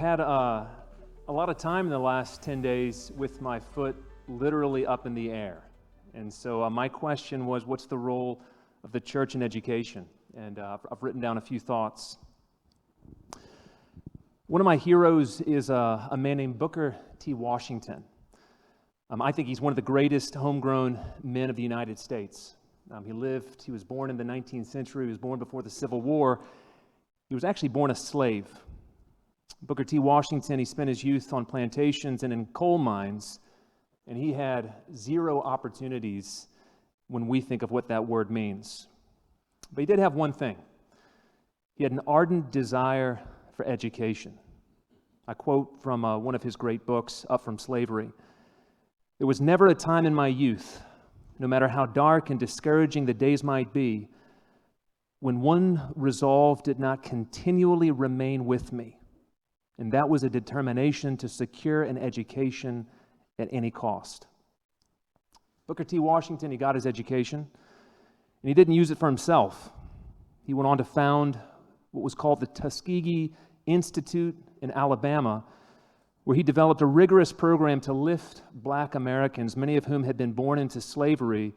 had a lot of time in the last 10 days with my foot literally up in the air. And so my question was, what's the role of the church in education? And I've written down a few thoughts. One of my heroes is a man named Booker T. Washington. I think he's one of the greatest homegrown men of the United States. He was born in the 19th century, he was born before the Civil War. He was actually born a slave. Booker T. Washington, he spent his youth on plantations and in coal mines, and he had zero opportunities when we think of what that word means. But he did have one thing. He had an ardent desire for education. I quote from one of his great books, Up From Slavery. "There was never a time in my youth, no matter how dark and discouraging the days might be, when one resolve did not continually remain with me, and that was a determination to secure an education at any cost." Booker T. Washington, he got his education, and he didn't use it for himself. He went on to found what was called the Tuskegee Institute in Alabama, where he developed a rigorous program to lift Black Americans, many of whom had been born into slavery,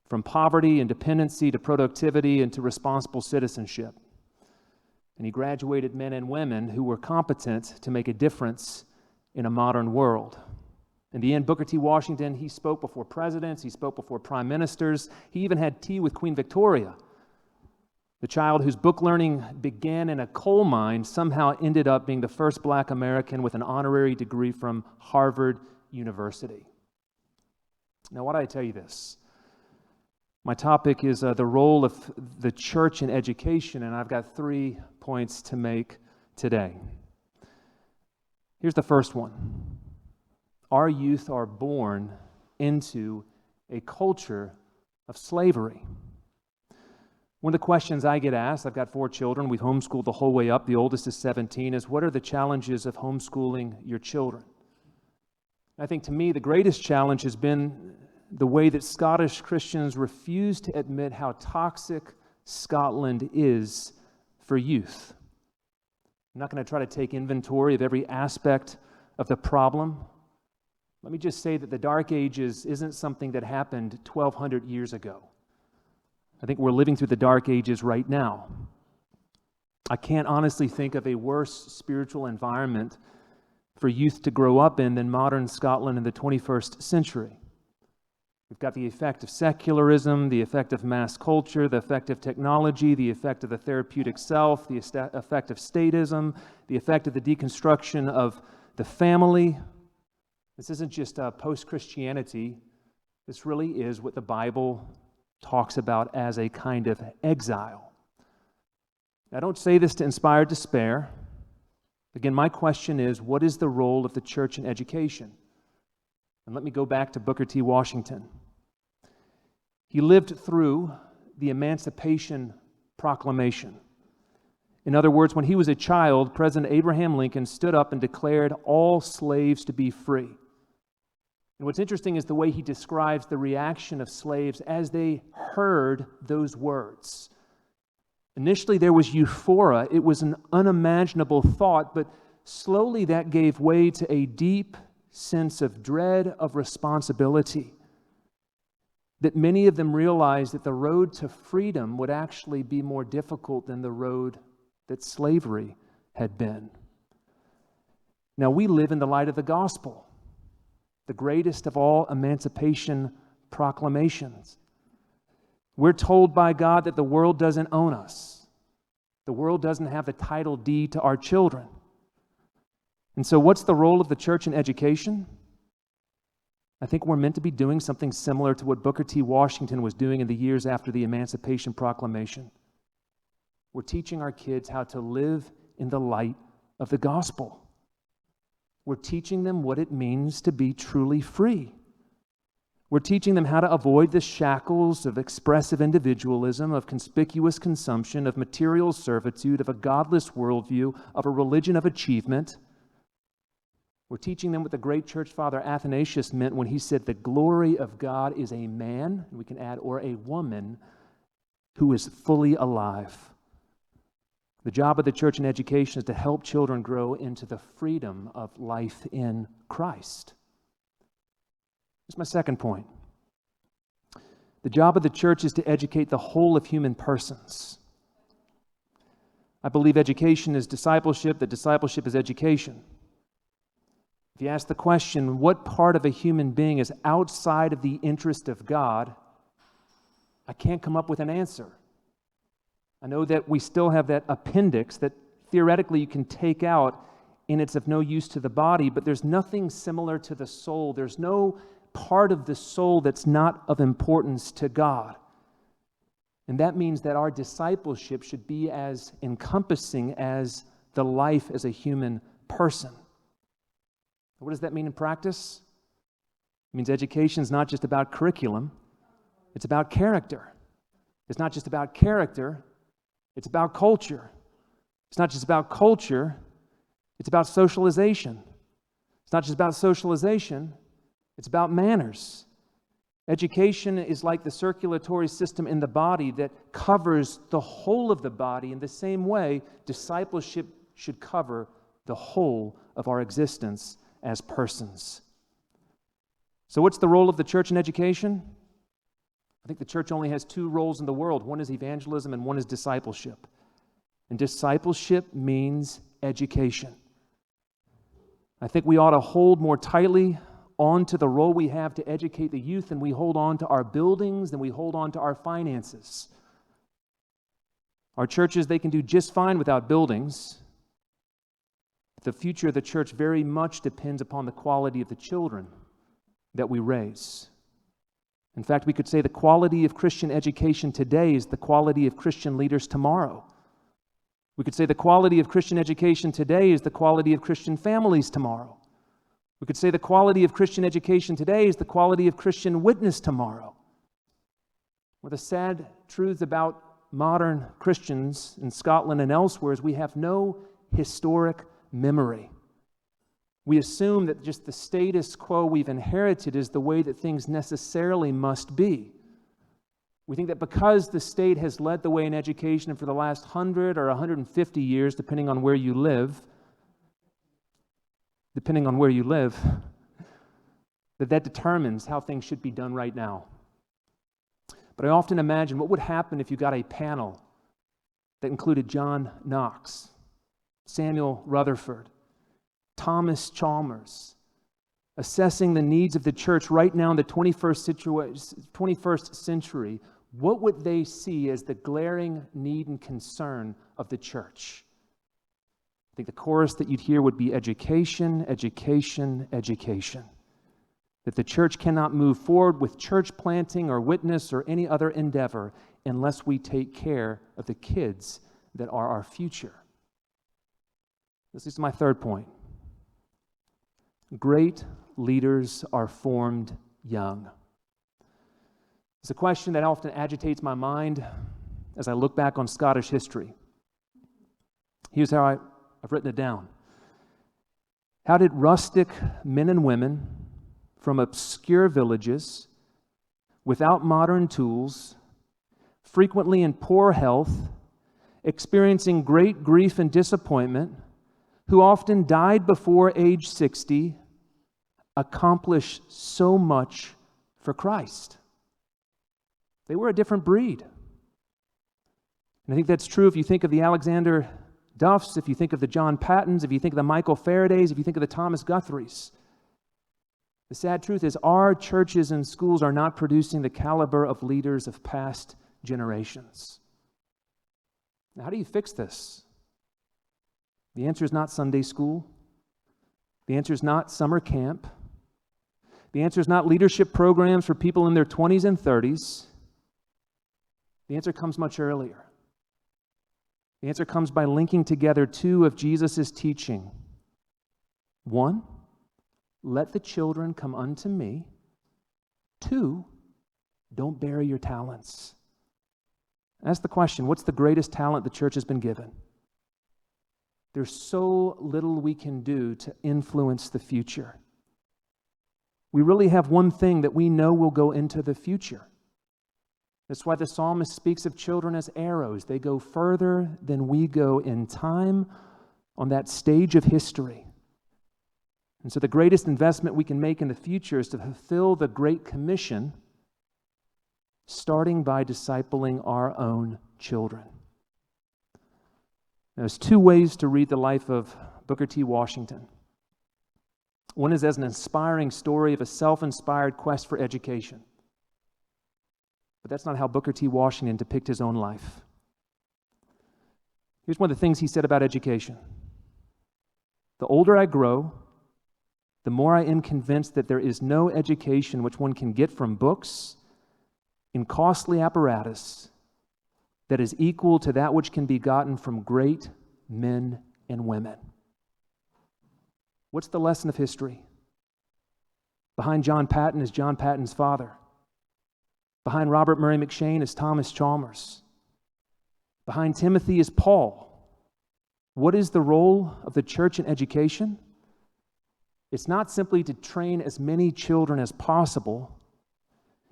from poverty and dependency to productivity and to responsible citizenship. And he graduated men and women who were competent to make a difference in a modern world. In the end, Booker T. Washington, he spoke before presidents, he spoke before prime ministers, he even had tea with Queen Victoria. The child whose book learning began in a coal mine somehow ended up being the first Black American with an honorary degree from Harvard University. Now, why do I tell you this? My topic is the role of the church in education, and I've got 3 points to make today. Here's the first one. Our youth are born into a culture of slavery. One of the questions I get asked, I've got 4 children, we've homeschooled the whole way up, the oldest is 17, is what are the challenges of homeschooling your children? I think to me the greatest challenge has been the way that Scottish Christians refuse to admit how toxic Scotland is for youth. I'm not going to try to take inventory of every aspect of the problem. Let me just say that the Dark Ages isn't something that happened 1,200 years ago. I think we're living through the Dark Ages right now. I can't honestly think of a worse spiritual environment for youth to grow up in than modern Scotland in the 21st century. We've got the effect of secularism, the effect of mass culture, the effect of technology, the effect of the therapeutic self, the effect of statism, the effect of the deconstruction of the family. This isn't just post-Christianity. This really is what the Bible talks about as a kind of exile. I don't say this to inspire despair. Again, my question is, what is the role of the church in education? And let me go back to Booker T. Washington. He lived through the Emancipation Proclamation. In other words, when he was a child, President Abraham Lincoln stood up and declared all slaves to be free. And what's interesting is the way he describes the reaction of slaves as they heard those words. Initially, there was euphoria. It was an unimaginable thought, but slowly that gave way to a deep sense of dread of responsibility. That many of them realized that the road to freedom would actually be more difficult than the road that slavery had been. Now, we live in the light of the gospel, the greatest of all emancipation proclamations. We're told by God that the world doesn't own us. The world doesn't have the title deed to our children. And so what's the role of the church in education? I think we're meant to be doing something similar to what Booker T. Washington was doing in the years after the Emancipation Proclamation. We're teaching our kids how to live in the light of the gospel. We're teaching them what it means to be truly free. We're teaching them how to avoid the shackles of expressive individualism, of conspicuous consumption, of material servitude, of a godless worldview, of a religion of achievement. We're teaching them what the great church father Athanasius meant when he said the glory of God is a man, and we can add, or a woman, who is fully alive. The job of the church in education is to help children grow into the freedom of life in Christ. Here's my second point. The job of the church is to educate the whole of human persons. I believe education is discipleship, that discipleship is education. If you ask the question, what part of a human being is outside of the interest of God, I can't come up with an answer. I know that we still have that appendix that theoretically you can take out and it's of no use to the body, but there's nothing similar to the soul. There's no part of the soul that's not of importance to God. And that means that our discipleship should be as encompassing as the life as a human person. What does that mean in practice? It means education is not just about curriculum, it's about character. It's not just about character, it's about culture. It's not just about culture, it's about socialization. It's not just about socialization, it's about manners. Education is like the circulatory system in the body that covers the whole of the body. In the same way, discipleship should cover the whole of our existence as persons. So what's the role of the church in education? I think the church only has two roles in the world. One is evangelism and one is discipleship. And discipleship means education. I think we ought to hold more tightly on to the role we have to educate the youth than we hold on to our buildings, than we hold on to our finances. Our churches, they can do just fine without buildings. The future of the church very much depends upon the quality of the children that we raise. In fact, we could say the quality of Christian education today is the quality of Christian leaders tomorrow. We could say the quality of Christian education today is the quality of Christian families tomorrow. We could say the quality of Christian education today is the quality of Christian witness tomorrow. One of the sad truths about modern Christians in Scotland and elsewhere is we have no historic memory. We assume that just the status quo we've inherited is the way that things necessarily must be. We think that because the state has led the way in education for the last 100 or 150 years, depending on where you live, that determines how things should be done right now. But I often imagine what would happen if you got a panel that included John Knox, Samuel Rutherford, Thomas Chalmers, assessing the needs of the church right now in the 21st century. What would they see as the glaring need and concern of the church? I think the chorus that you'd hear would be education, education, education. That the church cannot move forward with church planting or witness or any other endeavor unless we take care of the kids that are our future. This is my third point. Great leaders are formed young. It's a question that often agitates my mind as I look back on Scottish history. Here's how I've written it down. How did rustic men and women from obscure villages, without modern tools, frequently in poor health, experiencing great grief and disappointment, who often died before age 60, accomplish so much for Christ? They were a different breed. And I think that's true if you think of the Alexander Duffs, if you think of the John Pattons, if you think of the Michael Faradays, if you think of the Thomas Guthries. The sad truth is our churches and schools are not producing the caliber of leaders of past generations. Now, how do you fix this? The answer is not Sunday school. The answer is not summer camp. The answer is not leadership programs for people in their 20s and 30s. The answer comes much earlier. The answer comes by linking together two of Jesus' teaching. One, let the children come unto me. Two, don't bury your talents. Ask the question, what's the greatest talent the church has been given? There's so little we can do to influence the future. We really have one thing that we know will go into the future. That's why the psalmist speaks of children as arrows. They go further than we go in time on that stage of history. And so the greatest investment we can make in the future is to fulfill the Great Commission, starting by discipling our own children. There's two ways to read the life of Booker T. Washington. One is as an inspiring story of a self-inspired quest for education. But that's not how Booker T. Washington depicted his own life. Here's one of the things he said about education. The older I grow, the more I am convinced that there is no education which one can get from books in costly apparatus that is equal to that which can be gotten from great men and women. What's the lesson of history? Behind John Patton is John Patton's father. Behind Robert Murray McShane is Thomas Chalmers. Behind Timothy is Paul. What is the role of the church in education? It's not simply to train as many children as possible.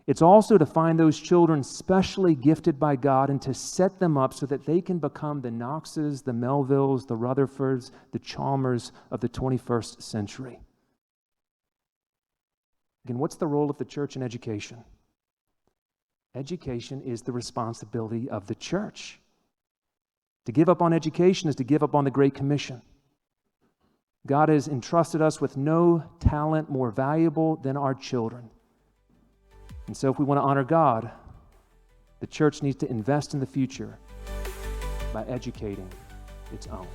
It's also to find those children specially gifted by God and to set them up so that they can become the Knoxes, the Melvilles, the Rutherfords, the Chalmers of the 21st century. Again, what's the role of the church in education? Education is the responsibility of the church. To give up on education is to give up on the Great Commission. God has entrusted us with no talent more valuable than our children. And so if we want to honor God, the church needs to invest in the future by educating its own.